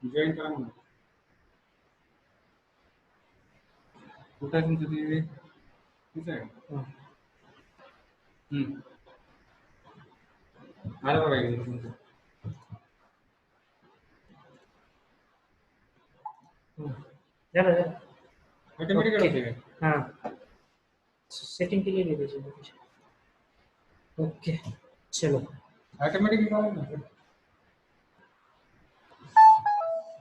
Join करा म्हणून. कुठं आहे तुमचं ते? तीच आहे. आलं बघा इकडे तुमचं. झालं झालं. Automatic okay. होते काय? हाँ सेटिंग केलेली आहे त्याची. ओके चलो ऑटोमॅटिक निघालं ना.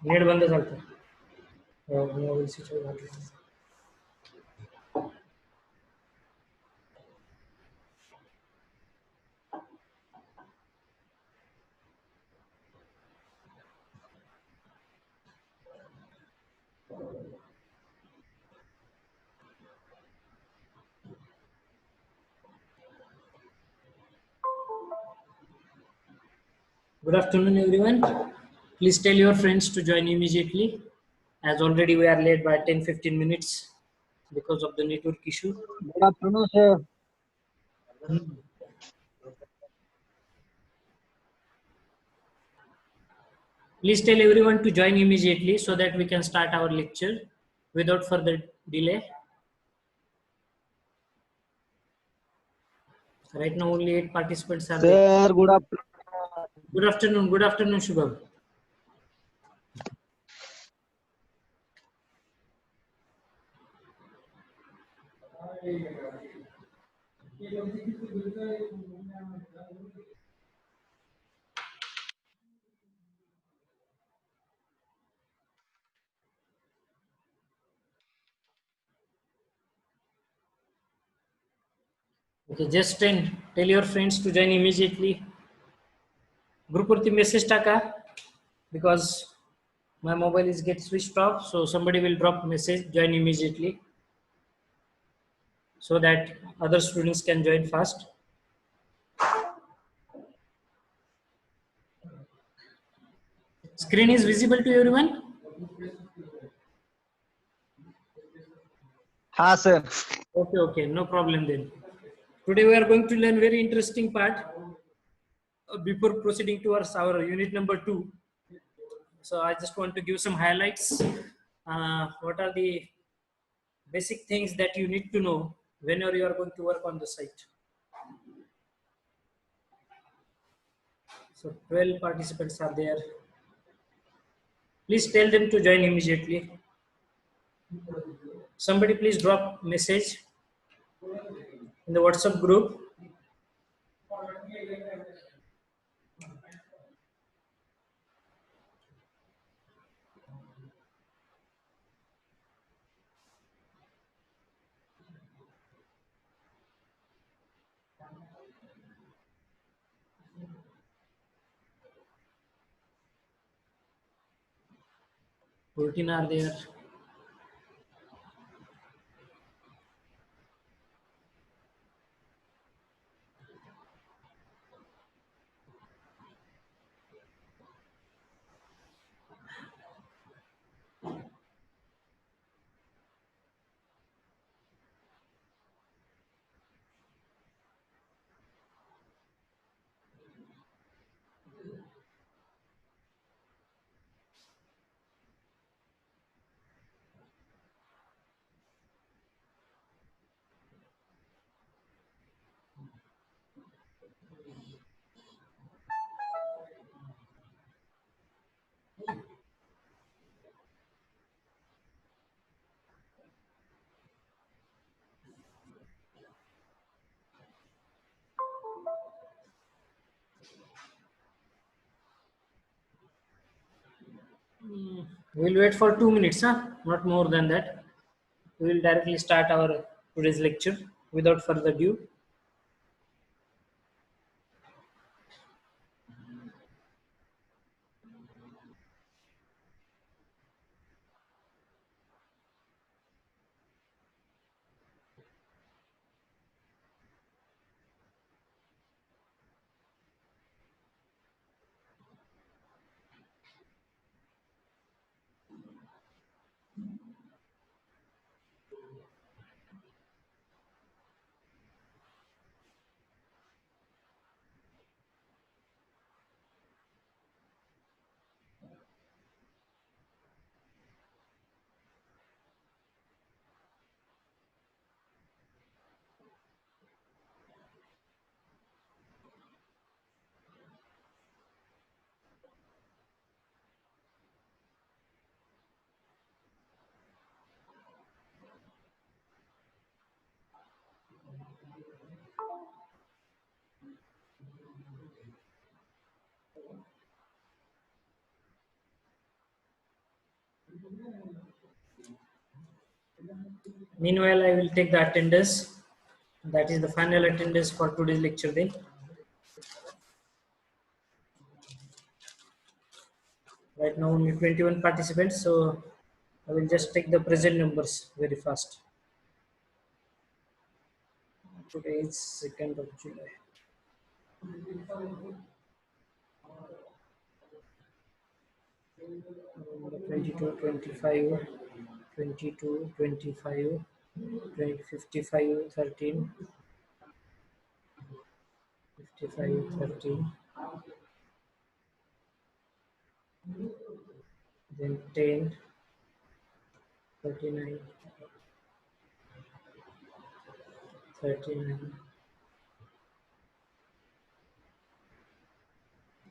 नेट बंद झालं मोबाईल स्विच ऑफ झालं. Good afternoon, everyone. Please tell your friends to join immediately, as already we are late by 10-15 minutes because of the network issue. Good afternoon, sir. Please tell everyone to join immediately so that we can start our lecture without further delay. Right now, only 8 participants are there. Sir, good afternoon. Good afternoon. Good afternoon, Shubham. Okay, just tell your friends to join immediately. Group वरती message टाका because my mobile is get switched off, so somebody will drop message join immediately so that other students can join fast. Screen is visible to everyone? हाँ sir. Okay, no problem then. Today we are going to learn very interesting part before proceeding towards our unit number 2. So I just want to give some highlights. What are the basic things that you need to know whenever you are going to work on the site? So 12 participants are there. Please tell them to join immediately. Somebody please drop message in the WhatsApp group. Routine are there. We'll wait for 2 minutes, not more than that. We will directly start our today's lecture without further ado. Meanwhile, I will take the attendance. That is the final attendance for today's lecture then. Right now only 21 participants, so I will just take the present numbers very fast. Today is 2nd of July. Number 22, 25, 22, 25, 20, 55, 13, 55, 13, then 10, 39, 39,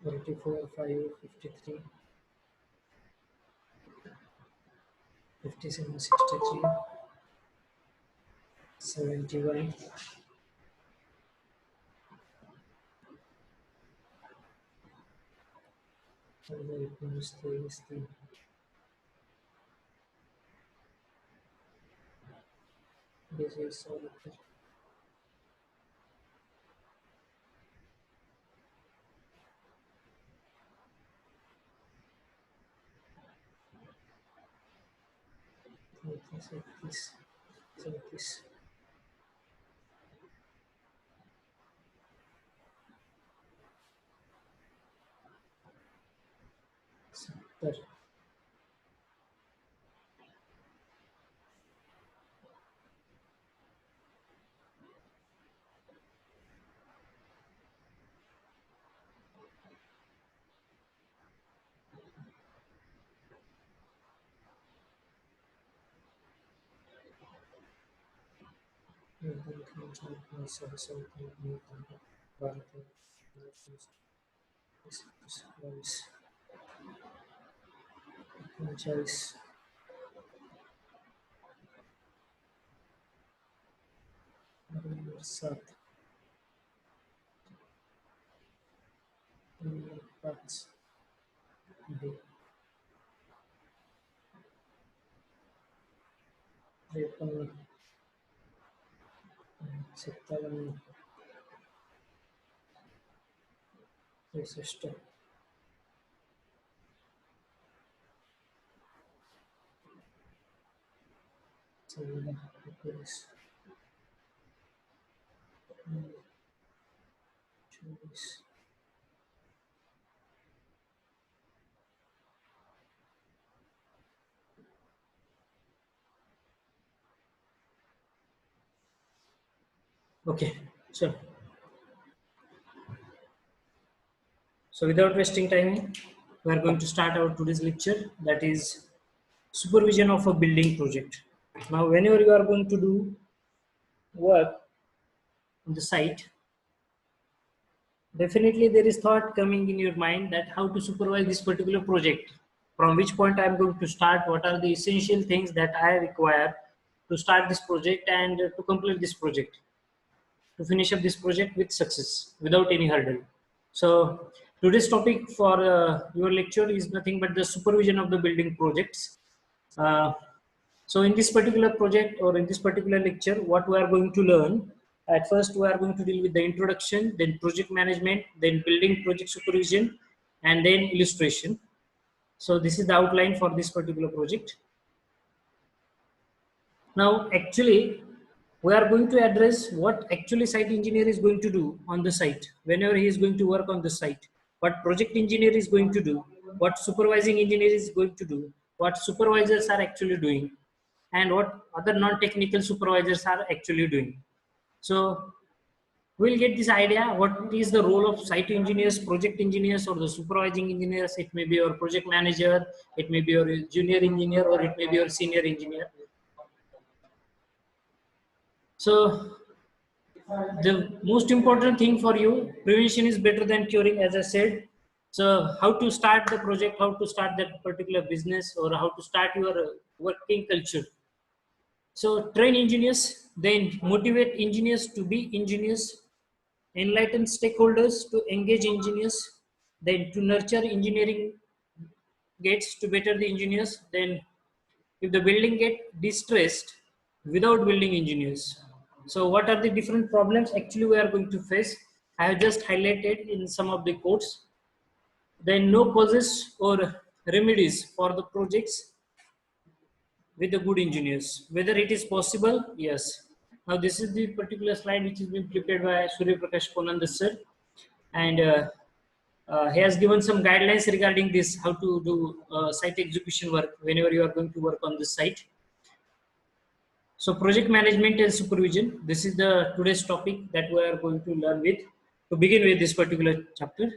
44, 5, 53, 57, 63, 71, 3, this is all. This. That. Choice. Sat. Parts. B. 53, 57, 63, 7, choice. Okay, so without wasting time, we are going to start our today's lecture, that is supervision of a building project. Now, whenever you are going to do work on the site, definitely there is thought coming in your mind that how to supervise this particular project, from which point I am going to start, what are the essential things that I require to start this project and to complete this project, to finish up this project with success without any hurdle. So today's topic for your lecture is nothing but the supervision of the building projects. So in this particular project or in this particular lecture, what we are going to learn, at first we are going to deal with the introduction, then project management, then building project supervision, and then illustration. So this is the outline for this particular project. Now actually we are going to address what actually site engineer is going to do on the site whenever he is going to work on the site, what project engineer is going to do, what supervising engineer is going to do, what supervisors are actually doing, and what other non-technical supervisors are actually doing. So we'll get this idea what is the role of site engineers, project engineers, or the supervising engineers. It may be your project manager, it may be your junior engineer, or it may be your senior engineer. So the most important thing for you, prevention is better than curing, as I said. So how to start the project, how to start that particular business, or how to start your working culture. So train engineers, then motivate engineers to be engineers, enlighten stakeholders to engage engineers, then to nurture engineering gates to better the engineers, then if the building get distressed without building engineers. So what are the different problems actually we are going to face? I have just highlighted in some of the codes. Then no causes or remedies for the projects with the good engineers. Whether it is possible, yes. Now this is the particular slide which has been prepared by Surya Prakash Ponanda sir, and he has given some guidelines regarding this, how to do site execution work whenever you are going to work on the site. So project management and supervision, this is the today's topic that we are going to learn with. To begin with this particular chapter,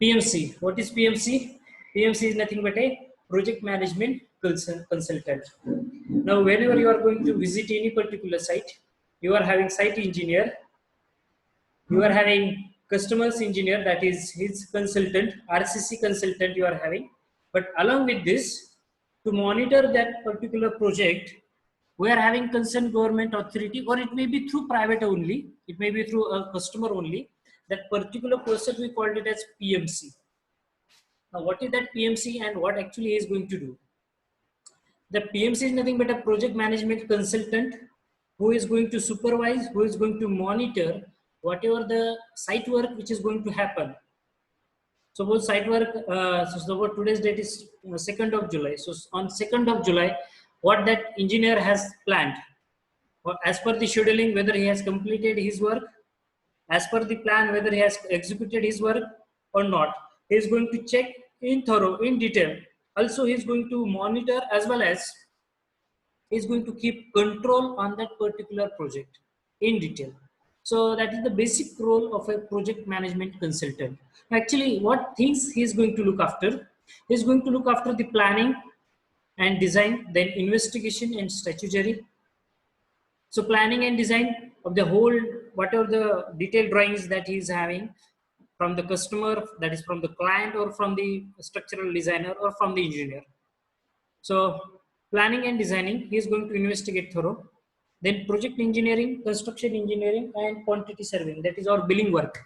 PMC. What is PMC? PMC is nothing but a project management consultant. Now, whenever you are going to visit any particular site, you are having site engineer, you are having customers engineer, that is his consultant, RCC consultant you are having. But along with this, to monitor that particular project, we are having concerned government authority, or it may be through private only, it may be through a customer only. That particular person we called it as PMC. Now, what is that PMC and what actually he is going to do? The PMC is nothing but a project management consultant who is going to supervise, who is going to monitor whatever the site work which is going to happen. Suppose site work, so today's date is 2nd of July. So on 2nd of July, what that engineer has planned, as per the scheduling, whether he has completed his work, as per the plan, whether he has executed his work or not. He is going to check in thorough, in detail. Also, he is going to monitor as well as he is going to keep control on that particular project in detail. So that is the basic role of a project management consultant. Actually, what things he is going to look after? He is going to look after the planning and design, then investigation and statutory. So planning and design of the whole, whatever the detailed drawings that he is having from the customer, that is from the client or from the structural designer or from the engineer. So planning and designing, he is going to investigate thorough. Then project engineering, construction engineering, and quantity surveying, that is our billing work.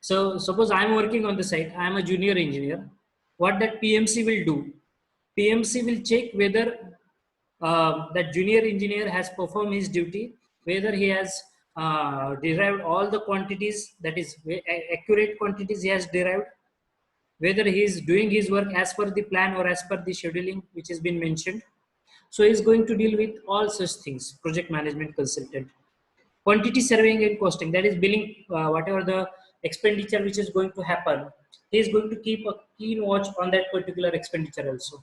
So suppose I am working on the site, I am a junior engineer. What that PMC will do? PMC will check whether that junior engineer has performed his duty, whether he has derived all the quantities, that is accurate quantities he has derived, whether he is doing his work as per the plan or as per the scheduling which has been mentioned. So he is going to deal with all such things, project management consultant. Quantity surveying and costing, that is billing, whatever the expenditure which is going to happen, he is going to keep a keen watch on that particular expenditure also.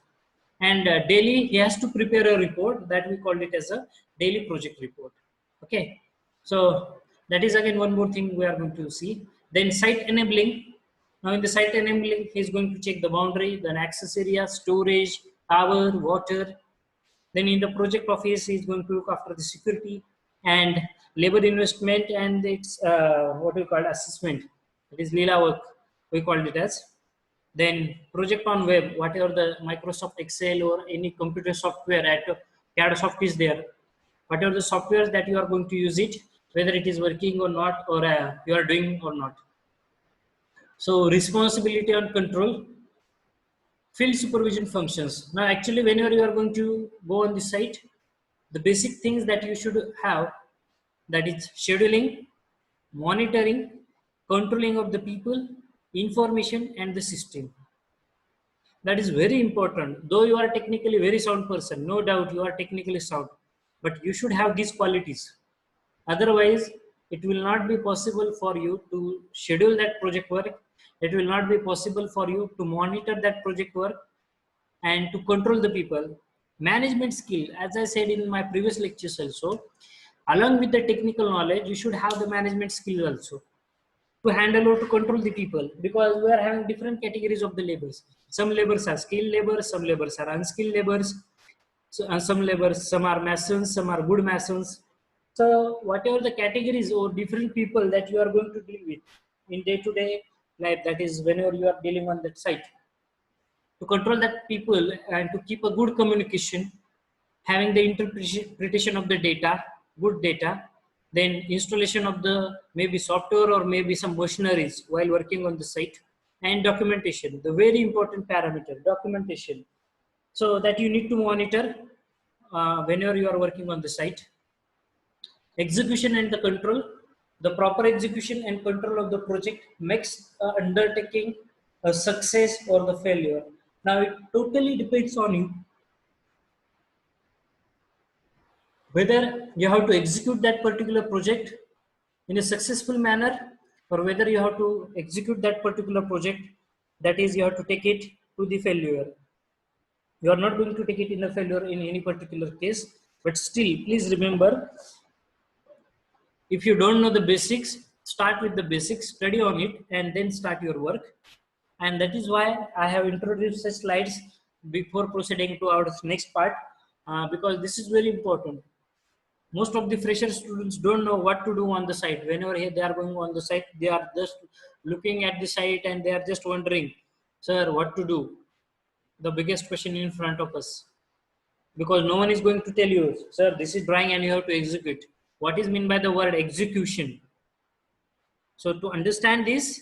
And daily he has to prepare a report that we called it as a daily project report. Okay, so that is again one more thing we are going to see. Then site enabling. Now in the site enabling, he is going to check the boundary, then access area, storage, power, water. Then in the project office, he is going to look after the security and labor investment and its what we call assessment. It is Leela work, we called it as. Then project on web, whatever the Microsoft Excel or any computer software at CADsoft is there, whatever the software that you are going to use it, whether it is working or not, or you are doing or not. So responsibility and control, field supervision functions. Now actually whenever you are going to go on the site, the basic things that you should have, that is scheduling, monitoring, controlling of the people, information and the system. That is very important. Though you are technically very sound person, no doubt you are technically sound, but you should have these qualities. Otherwise, it will not be possible for you to schedule that project work. It will not be possible for you to monitor that project work and to control the people. Management skill, as I said in my previous lectures also, along with the technical knowledge, you should have the management skill also to handle or to control the people, because we are having different categories of the labors. Some labors are skilled labors, some labors are unskilled labors. So, some laborers, some are masons, some are good masons. So whatever the categories or different people that you are going to deal with in day-to-day life, that is whenever you are dealing on that site, to control that people and to keep a good communication, having the interpretation of the data, good data, then installation of the maybe software or maybe some machineries while working on the site, and documentation, the very important parameter, documentation. So that you need to monitor whenever you are working on the site. Execution and the control, the proper execution and control of the project makes undertaking a success or the failure. Now it totally depends on you whether you have to execute that particular project in a successful manner, or whether you have to execute that particular project, that is you have to take it to the failure. You are not going to take it in a failure in any particular case, but still please remember, if you don't know the basics, start with the basics, study on it, and then start your work. And that is why I have introduced such slides before proceeding to our next part, because this is very important. Most of the fresher students don't know what to do on the site. Whenever they are going on the site, they are just looking at the site and they are just wondering, sir, what to do? The biggest question in front of us, because no one is going to tell you, sir, this is drawing and you have to execute. What is meant by the word execution? So to understand this,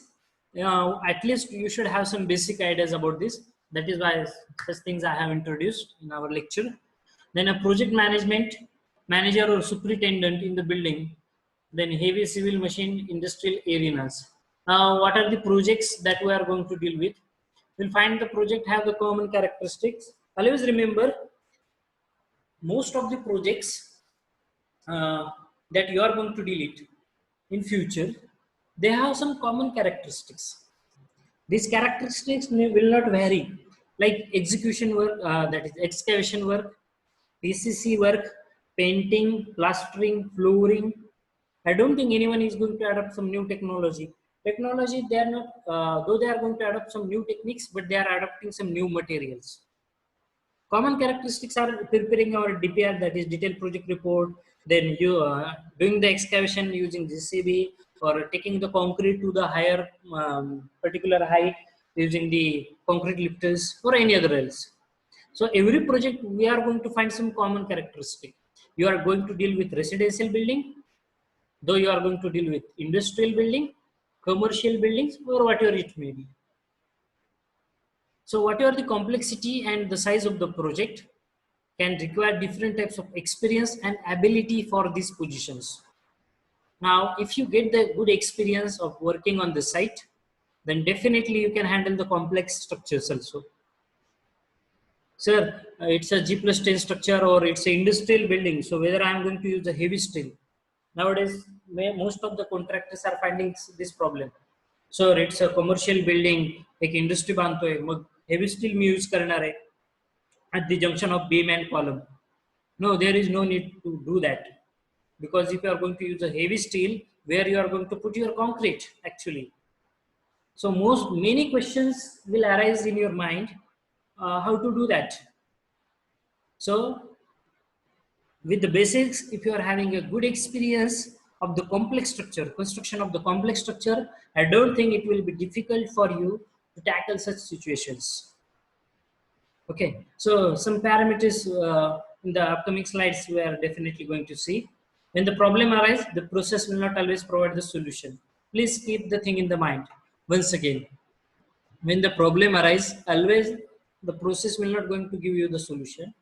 at least you should have some basic ideas about this. That is why such things I have introduced in our lecture. Then a project management manager or superintendent in the building, then heavy civil machine industrial arenas. Now, what are the projects that we are going to deal with? We'll find the project have the common characteristics. Always remember, most of the projects that you are going to deal it in future, they have some common characteristics. These characteristics will not vary, like execution work, that is excavation work, PCC work, painting, plastering, flooring. I don't think anyone is going to adopt some new technology. Technology, they are not, though they are going to adopt some new techniques, but they are adopting some new materials. Common characteristics are preparing our DPR, that is detailed project report, then you doing the excavation using JCB, or taking the concrete to the higher particular height using the concrete lifters, or any other else. So every project we are going to find some common characteristic. You are going to deal with residential building, though you are going to deal with industrial building, commercial buildings, or whatever it may be. So whatever the complexity and the size of the project can require different types of experience and ability for these positions. Now, if you get the good experience of working on the site, then definitely you can handle the complex structures also. Sir, it's a G plus 10 structure or it's an industrial building. So whether I'm going to use the heavy steel. Nowadays, most of the contractors are finding this problem. So it's a commercial building, एक industry बांधतोय, मग heavy steel मी use करणार आहे at the junction of beam and column. No, there is no need to do that, because if you are going to use a heavy steel, where you are going to put your concrete actually. So many questions will arise in your mind, how to do that. So with the basics, if you are having a good experience of the complex structure, construction of the complex structure, I don't think it will be difficult for you to tackle such situations. Okay, so some parameters in the upcoming slides we are definitely going to see. When the problem arises, the process will not always provide the solution. Please keep the thing in the mind. Once again, when the problem arises, always the process will not going to give you the solution.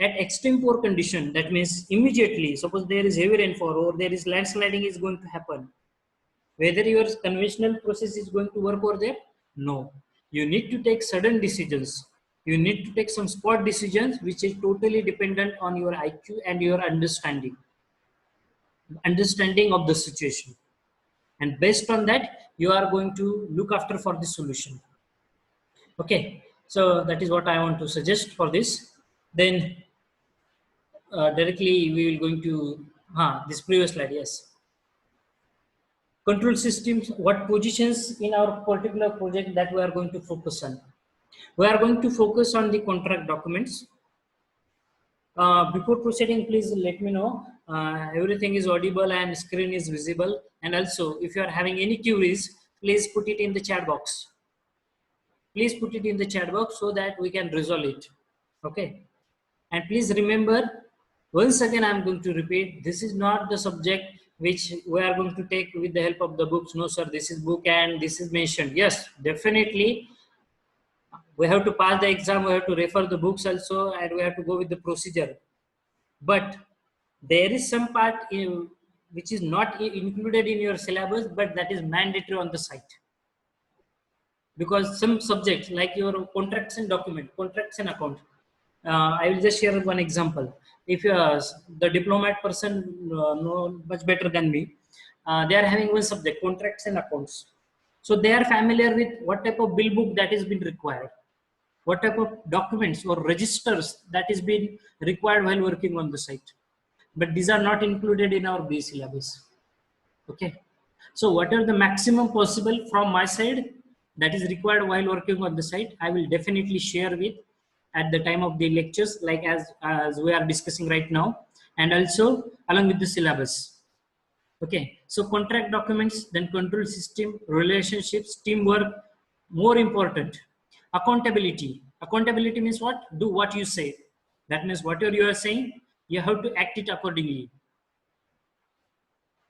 At extreme poor condition, that means immediately, suppose there is heavy rainfall or there is landsliding is going to happen, whether your conventional process is going to work over there? No. You need to take sudden decisions. You need to take some spot decisions, which is totally dependent on your IQ and your understanding of the situation. And based on that, you are going to look after for the solution. Okay, so that is what I want to suggest for this. Then directly we will going to this previous slide. Yes, control systems, what positions in our particular project that we are going to focus on. We are going to focus on the contract documents. Before proceeding, please let me know everything is audible and screen is visible, and also if you are having any queries, please put it in the chat box. Please put it in the chat box so that we can resolve it. Okay, And please remember, once again, I'm going to repeat, this is not the subject which we are going to take with the help of the books. No, sir, this is book and this is mentioned. Yes, definitely. We have to pass the exam, we have to refer the books also, and we have to go with the procedure. But there is some part which is not included in your syllabus, but that is mandatory on the site. Because some subjects like your contracts and contracts and account, I will just share one example. If the diplomat person know much better than me, they are having one subject, contracts and accounts. So they are familiar with what type of bill book that is been required, what type of documents or registers that is being required while working on the site. But these are not included in our B syllabus. Okay. So what are the maximum possible from my side that is required while working on the site, I will definitely share with at the time of the lectures, like as we are discussing right now, and also along with the syllabus. Okay, so contract documents, then control system, relationships, teamwork, more important, accountability. Accountability means what? Do what you say. That means whatever you are saying, you have to act it accordingly.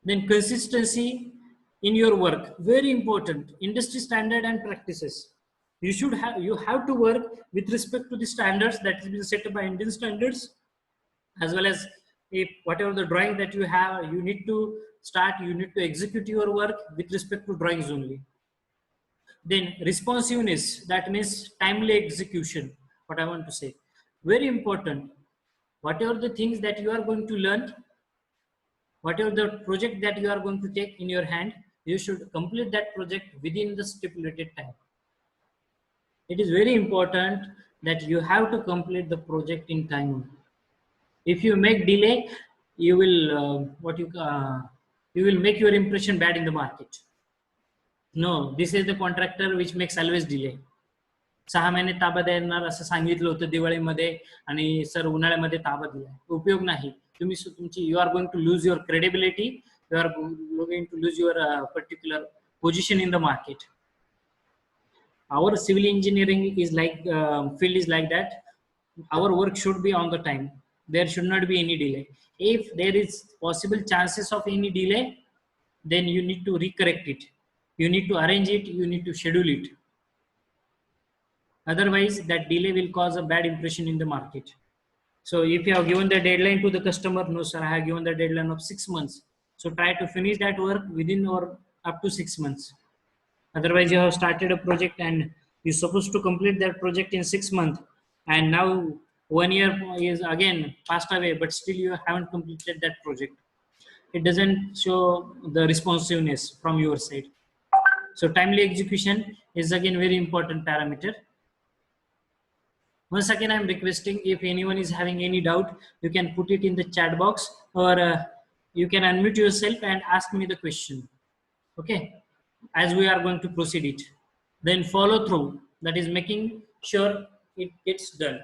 Then consistency in your work, very important. Industry standard and practices. You have to work with respect to the standards that has been set by Indian standards, as well as if whatever the drawing that you have, you need to execute your work with respect to drawings only. Then responsiveness, that means timely execution. What I want to say, very important. Whatever the things that you are going to learn, whatever the project that you are going to take in your hand, you should complete that project within the stipulated time. It is very important that you have to complete the project in time. If you make delay, you will you will make your impression bad in the market. No, this is the contractor which makes always delay. 6 महिने ताबा देणार असं सांगितलं होतं दिवाळीमध्ये आणि sir उन्हाळ्यामध्ये ताबा दिलाय. उपयोग नाही. तुम्ही तुमची you are going to lose your credibility, you are going to lose your particular position in the market. Our civil engineering is like field is like that. Our work should be on the time. There should not be any delay. If there is possible chances of any delay, then you need to recorrect it. You need to arrange it. You need to schedule it. Otherwise, that delay will cause a bad impression in the market. So if you have given the deadline to the customer, no sir, I have given the deadline of 6 months. So try to finish that work within or up to 6 months. Otherwise, you have started a project and you're supposed to complete that project in 6 months. And now 1 year is again passed away, but still you haven't completed that project. It doesn't show the responsiveness from your side. So timely execution is again very important parameter. Once again, I'm requesting if anyone is having any doubt, you can put it in the chat box, or you can unmute yourself and ask me the question. Okay, as we are going to proceed it. Then follow through, that is making sure it gets done.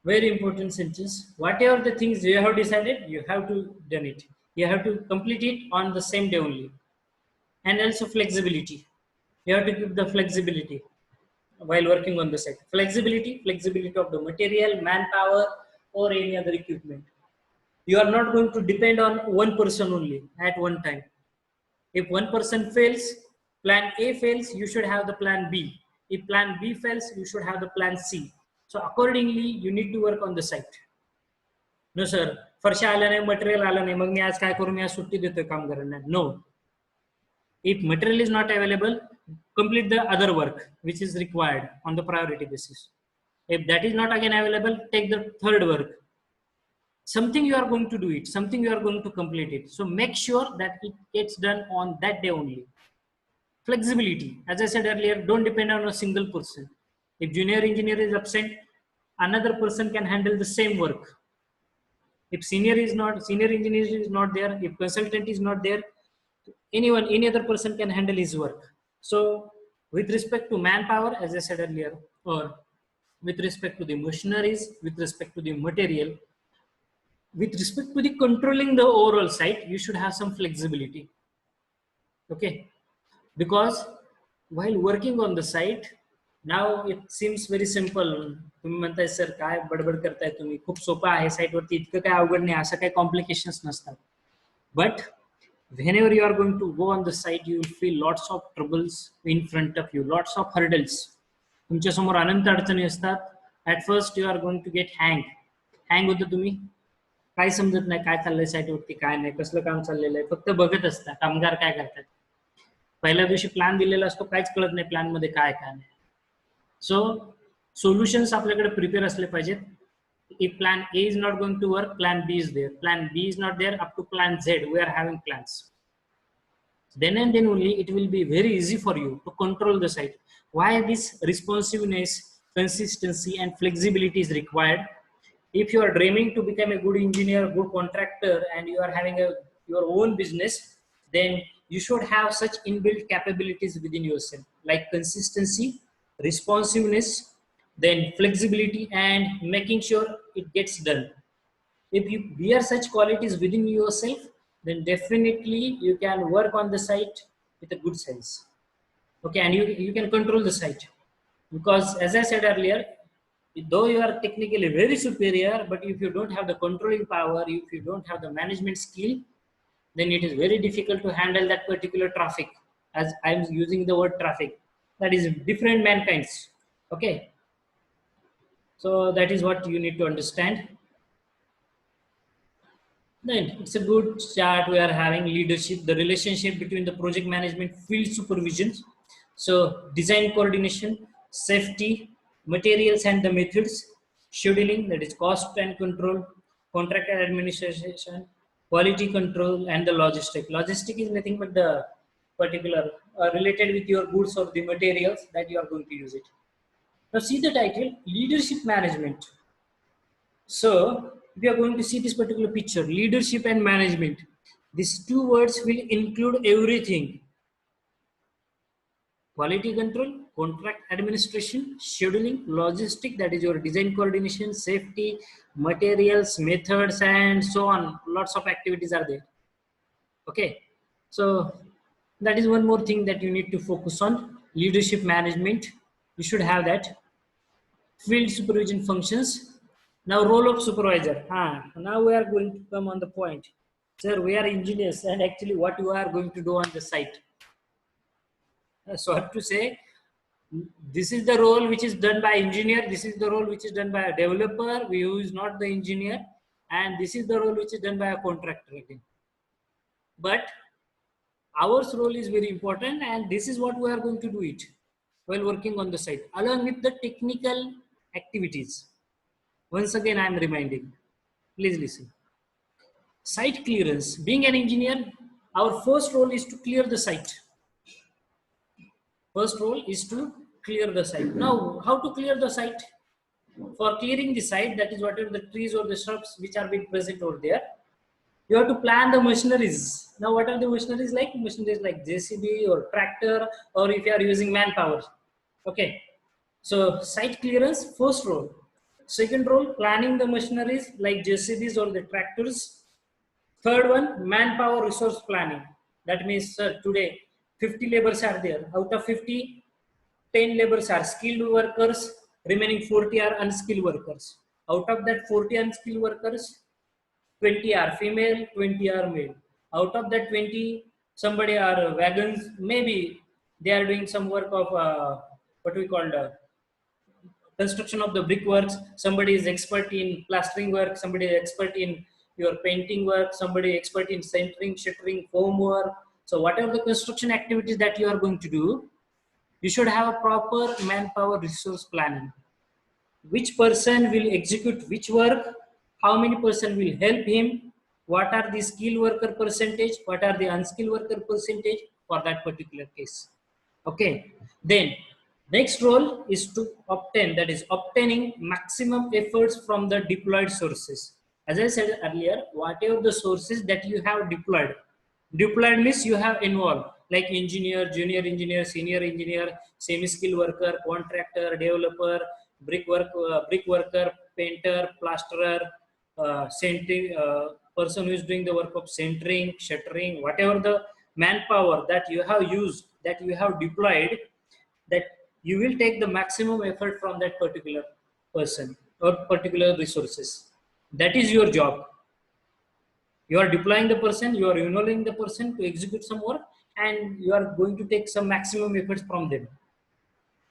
Very important sentence. Whatever the things you have decided, you have to done it. You have to complete it on the same day only. And also flexibility. You have to give the flexibility while working on the site. Flexibility of the material, manpower, or any other equipment. You are not going to depend on one person only at one time. If one person fails, plan A fails, you should have the plan B. If plan B fails, you should have the plan C. So accordingly, you need to work on the site. No sir, फरशा आला नाही, material आला नाही, मग मी आज काय करू, मी आज सुट्टी देतोय कामगारांना. No. If material is not available, complete the other work which is required on the priority basis. If that is not again available, take the third work. Something you are going to do it, something you are going to complete it. So make sure that it gets done on that day only. Flexibility, as I said earlier, don't depend on a single person. If junior engineer is absent, another person can handle the same work. If senior engineer is not there, if consultant is not there, any other person can handle his work. So with respect to manpower, as I said earlier, or with respect to the machineries, with respect to the material, with respect to the controlling the overall site, you should have some flexibility. Okay, because while working on the site, Now it seems very simple. तुम्ही म्हणताय sir काय बडबड करताय तुम्ही, खूप सोपं आहे, site वरती इतकं काय अवघड नाही, असं काही कॉम्प्लिकेशन्स नसतात. But whenever you are going to go on the site, you will feel lots of troubles in front of you, lots of hurdles. तुमच्या समोर अनंत अडचणी असतात. At first you are going to get hang होतं, तुम्ही काय समजत नाही काय चाललंय साईट वरती, काय नाही, कसलं काम चाललेलं आहे, फक्त बघत असता कामगार काय करतात. पहिल्या दिवशी प्लॅन दिलेला असतो, काहीच कळत नाही प्लॅन मध्ये काय काय नाही. सो सोल्युशन्स आपल्याकडे प्रिपेअर असले पाहिजेत. If plan A is not going to work, plan B is there. Plan B is not there, up to plan Z, we are having plans. Then and then only it will be very easy for you to control the site. Why this responsiveness, consistency, and flexibility is required? If you are dreaming to become a good engineer, good contractor, and you are having your own business, then you should have such inbuilt capabilities within yourself, like consistency, responsiveness, then flexibility, and making sure it gets done. If you bear such qualities within yourself, then definitely you can work on the site with a good sense. Okay, and you can control the site. Because as I said earlier, though you are technically very superior, but if you don't have the controlling power, if you don't have the management skill, then it is very difficult to handle that particular traffic. As I'm using the word traffic, that is different mankinds. Okay, so that is what you need to understand. Then it's a good chart. We are having leadership, the relationship between the project management, field supervision, so design coordination, safety, materials and the methods, scheduling, that is cost and control, contract administration, quality control, and the logistic. Logistic is nothing but the particular related with your goods or the materials that you are going to use it. Now see the title, leadership management. So we are going to see this particular picture, leadership and management. These two words will include everything: quality control, contract administration, scheduling, logistic, that is your design coordination, safety, materials, methods, and so on. Lots of activities are there. Okay, so that is one more thing that you need to focus on, leadership management. You should have that. Field supervision functions. Now role of supervisor. Now we are going to come on the point. Sir, we are engineers, and actually what you are going to do on the site. So I have to say, this is the role which is done by engineer, this is the role which is done by a developer who is not the engineer, and this is the role which is done by a contractor again. But our role is very important, and this is what we are going to do it while working on the site, along with the technical activities. Once again, I am reminding, please listen. Site clearance. Being an engineer, our first role is to clear the site. First role is to clear the site. Now, how to clear the site? For clearing the site, that is whatever the trees or the shrubs which are being present over there, you have to plan the machineries. Now, what are the machineries like? Machineries like JCB or tractor, or if you are using manpower. Okay, so site clearance, first role. Second role, planning the machineries like JCBs or the tractors. Third one, manpower resource planning. That means, sir, today 50 laborers are there. Out of 50, 10 laborers are skilled workers, remaining 40 are unskilled workers. Out of that 40 unskilled workers, 20 are female, 20 are male. Out of that 20, somebody are wagons, maybe they are doing some work of what we call construction of the brickworks. Somebody is expert in plastering work, somebody is expert in your painting work, somebody expert in centering, shuttering, foam work. So whatever the construction activities that you are going to do, you should have a proper manpower resource planning. Which person will execute which work, how many person will help him, what are the skilled worker percentage, what are the unskilled worker percentage for that particular case. Okay, then next role is to obtain, that is obtaining maximum efforts from the deployed sources. As I said earlier, whatever the sources that you have deployed means you have involved, like engineer, junior engineer, senior engineer, semi-skilled worker, contractor, developer, brick worker, painter, plasterer, centering, person who is doing the work of centering, shuttering, whatever the manpower that you have used, that you have deployed, that you will take the maximum effort from that particular person or particular resources. That is your job. You are deploying the person, you are enrolling the person to execute some work, and you are going to take some maximum efforts from them.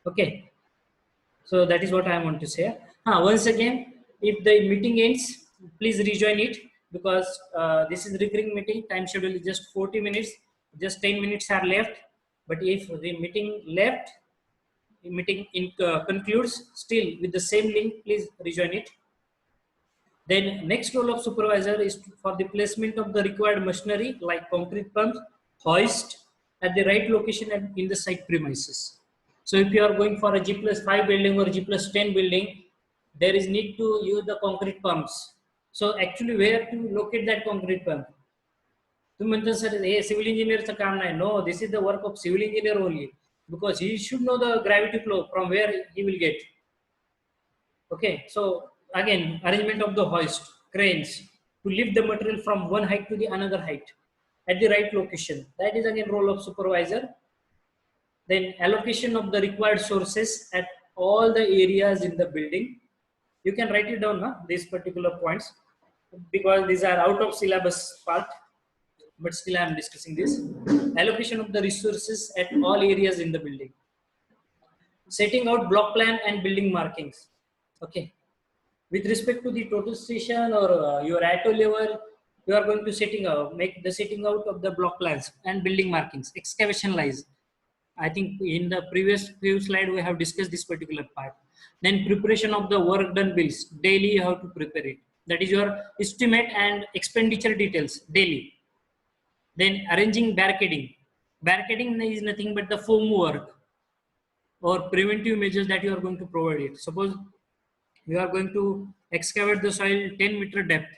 Okay. So that is what I want to say. Once again, if the meeting ends, please rejoin it, because this is recurring meeting. Time schedule is just 40 minutes. Just 10 minutes are left. But if the meeting concludes still with the same link, please rejoin it. Then next role of supervisor is for the placement of the required machinery like concrete pump, hoist at the right location and in the site premises. So if you are going for a G+5 building or G+10 building, there is need to use the concrete pumps. So actually where to locate that concrete pump? Sir, hey, civil engineer no, this is the work of civil engineer only, because he should know the gravity flow from where he will get. Okay, so again, arrangement of the hoist, cranes to lift the material from one height to the another height at the right location. That is again role of supervisor. Then allocation of the required sources at all the areas in the building. You can write it down, these particular points, because these are out of syllabus part, but still I am discussing this. Allocation of the resources at all areas in the building. Setting out block plan and building markings. Okay. With respect to the total station or your ATO level, you are going to make the setting out of the block plans and building markings. Excavation lies. I think in the previous few slides we have discussed this particular part. Then preparation of the work done bills. Daily you have to prepare it. That is your estimate and expenditure details daily. Then arranging barricading. Barricading is nothing but the foam work or preventive measures that you are going to provide it. Suppose you are going to excavate the soil 10-meter depth,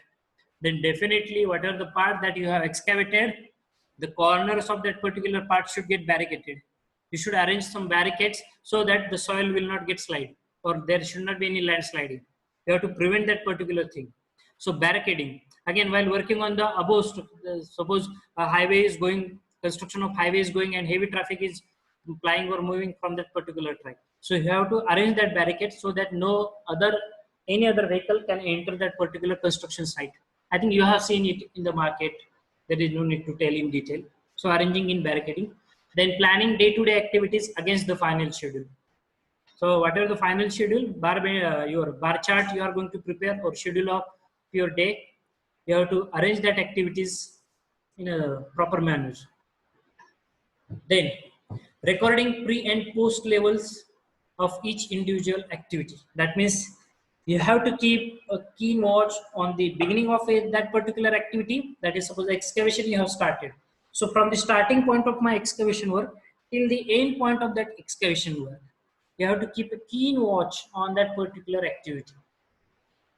then definitely whatever the part that you have excavated, the corners of that particular part should get barricaded. You should arrange some barricades so that the soil will not get slide, or there should not be any landsliding. You have to prevent that particular thing. So barricading, again, while working on the above, suppose a highway is going, construction of highway is going and heavy traffic is flying or moving from that particular track. So you have to arrange that barricade so that any other vehicle can enter that particular construction site. I think you have seen it in the market. There is no need to tell in detail. So arranging in barricading. Then planning day-to-day activities against the final schedule. So whatever the final schedule, your bar chart you are going to prepare or schedule of your day, you have to arrange that activities in a proper manner. Then recording pre and post levels of each individual activity. That means you have to keep a keen watch on the beginning of that particular activity. That is, suppose excavation you have started. So from the starting point of my excavation work till the end point of that excavation work, you have to keep a keen watch on that particular activity.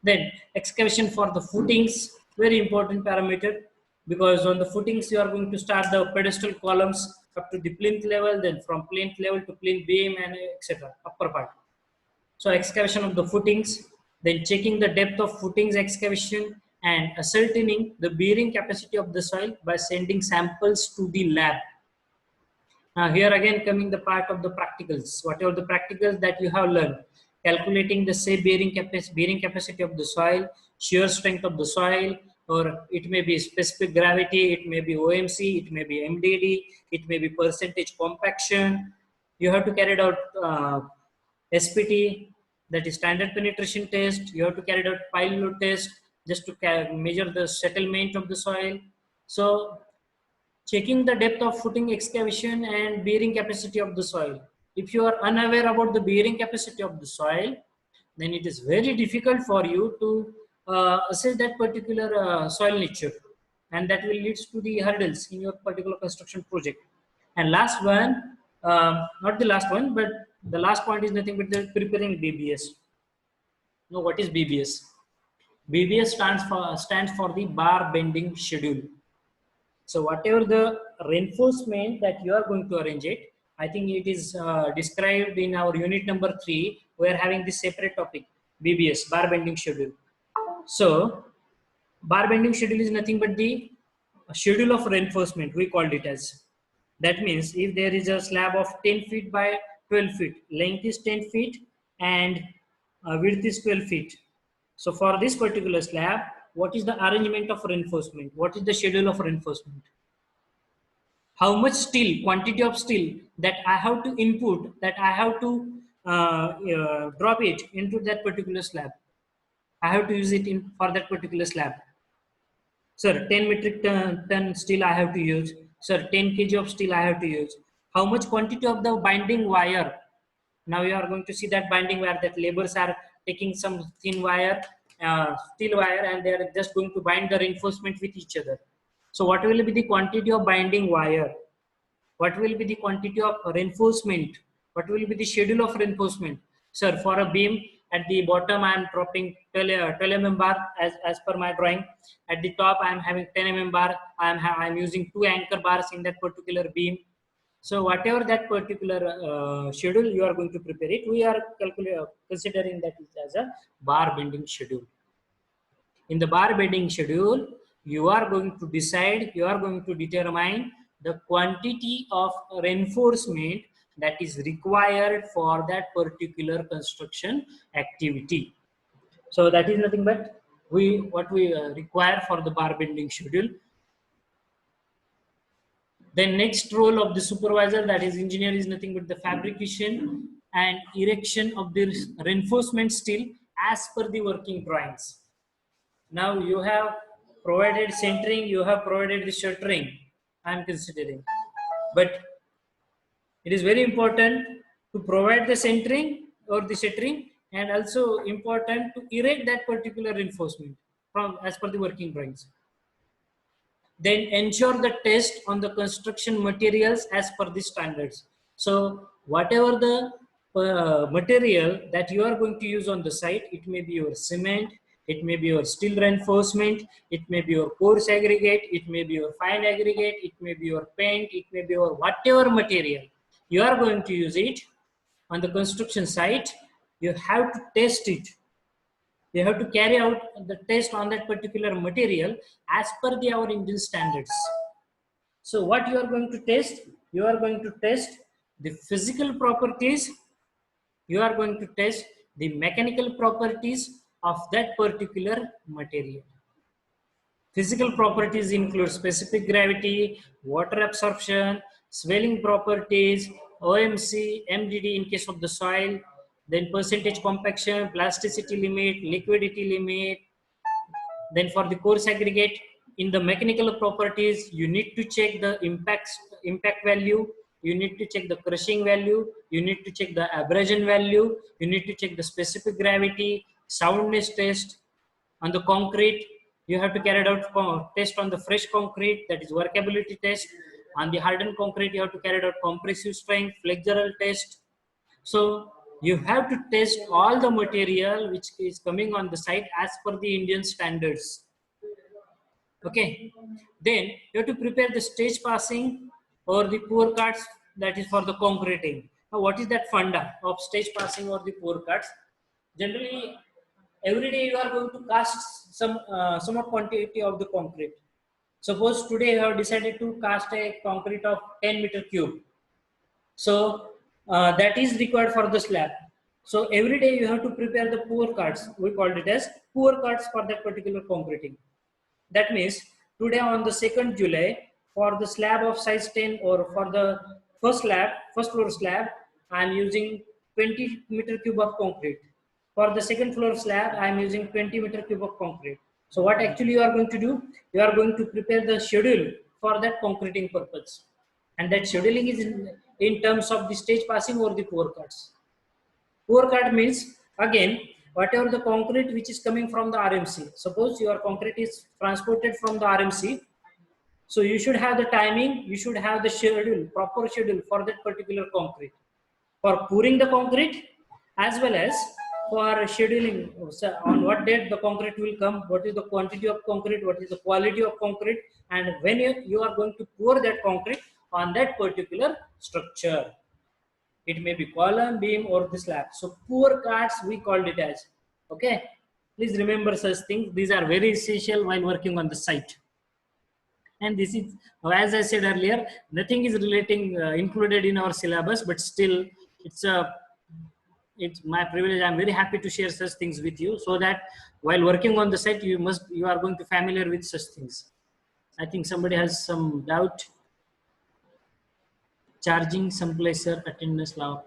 Then excavation for the footings, very important parameter, because on the footings you are going to start the pedestal columns up to the plinth level, then from plinth level to plinth beam and etc. upper part. So excavation of the footings, then checking the depth of footings excavation and ascertaining the bearing capacity of the soil by sending samples to the lab. Now here again coming the part of the practicals, whatever the practicals that you have learned, calculating the say bearing capacity of the soil, shear strength of the soil, or it may be specific gravity, it may be OMC, it may be MDD, it may be percentage compaction. You have to carry out SPT, that is standard penetration test. You have to carry out pile load test just to measure the settlement of the soil. So checking the depth of footing excavation and bearing capacity of the soil. If you are unaware about the bearing capacity of the soil, then it is very difficult for you to assess that particular soil nature, and that will lead to the hurdles in your particular construction project. And last one, not the last one, but the last point is nothing but the preparing BBS. Now, what is BBS? BBS stands for the bar bending schedule. So whatever the reinforcement that you are going to arrange it, I think it is described in our unit number 3. We are having this separate topic, BBS, bar bending schedule. So bar bending schedule is nothing but the schedule of reinforcement, we called it as. That means if there is a slab of 10 feet by 12 feet, length is 10 feet, and width is 12 feet. So for this particular slab, what is the arrangement of reinforcement? What is the schedule of reinforcement? How much steel, quantity of steel that I have to input, that I have to drop it into that particular slab. I have to use it in for that particular slab. Sir, 10 metric ton steel I have to use. Sir, 10 kg of steel I have to use. How much quantity of the binding wire? Now you are going to see that binding wire, that laborers are taking some thin wire, steel wire, and they are just going to bind the reinforcement with each other. So what will be the quantity of binding wire? What will be the quantity of reinforcement? What will be the schedule of reinforcement? Sir, for a beam, at the bottom I am dropping 12 mm bar as per my drawing. At the top I am having 10 mm bar. I am using 2 anchor bars in that particular beam. So whatever that particular schedule you are going to prepare it, we are considering that as a bar bending schedule. In the bar bending schedule, you are going to decide, you are going to determine the quantity of reinforcement that is required for that particular construction activity. So that is nothing but what we require for the bar bending schedule. Then next role of the supervisor, that is engineer, is nothing but the fabrication and erection of the reinforcement steel as per the working drawings. Now you have provided centering, you have provided the shuttering, I am considering. But it is very important to provide the centering or the shuttering, and also important to erect that particular reinforcement from as per the working drawings. Then ensure the test on the construction materials as per the standards. So whatever the material that you are going to use on the site, it may be your cement, it may be your steel reinforcement, it may be your coarse aggregate, it may be your fine aggregate, it may be your paint, it may be your whatever material you are going to use it on the construction site, you have to test it. You have to carry out the test on that particular material as per our Indian standards. So what you are going to test? You are going to test the physical properties. You are going to test the mechanical properties of that particular material. Physical properties include specific gravity, water absorption, swelling properties, OMC, MDD in case of the soil, then percentage compaction, plasticity limit, liquidity limit. Then for the coarse aggregate, in the mechanical properties, you need to check the impact value, you need to check the crushing value, you need to check the abrasion value, you need to check the specific gravity, soundness test. On the concrete, you have to carry out test on the fresh concrete, that is workability test. On the hardened concrete, you have to carry out compressive strength, flexural test. So you have to test all the material which is coming on the site as per the Indian standards. Okay. Then you have to prepare the stage passing or the pour cuts, that is for the concreting. Now what is that funda of stage passing or the pour cuts? Generally, every day you are going to cast some somewhat quantity of the concrete. Suppose today you have decided to cast a concrete of 10 meter cube. So that is required for the slab. So every day you have to prepare the pour cuts. We called it as pour cuts for that particular concreting. That means today on the 2nd July, for the slab of size 10 or for the first floor slab, I am using 20 meter cube of concrete. For the second floor slab, I am using 20 meter cube of concrete. So what actually you are going to do? You are going to prepare the schedule for that concreting purpose. And that scheduling is in terms of the stage passing or the pour cuts. Pour cut means, again, whatever the concrete which is coming from the RMC. Suppose your concrete is transported from the RMC. So you should have the timing, you should have the schedule, proper schedule for that particular concrete. For pouring the concrete as well as for scheduling on what date the concrete will come, what is the quantity of concrete, what is the quality of concrete, and when you are going to pour that concrete on that particular structure. It may be column, beam, or the slab. So pour cuts we called it as. Okay. Please remember such things. These are very essential while working on the site. And this is, as I said earlier, nothing is included in our syllabus, but still it's my privilege. I'm very happy to share such things with you, so that while working on the site, you are going to familiar with such things. I think somebody has some doubt. Charging, some placer, attendance law.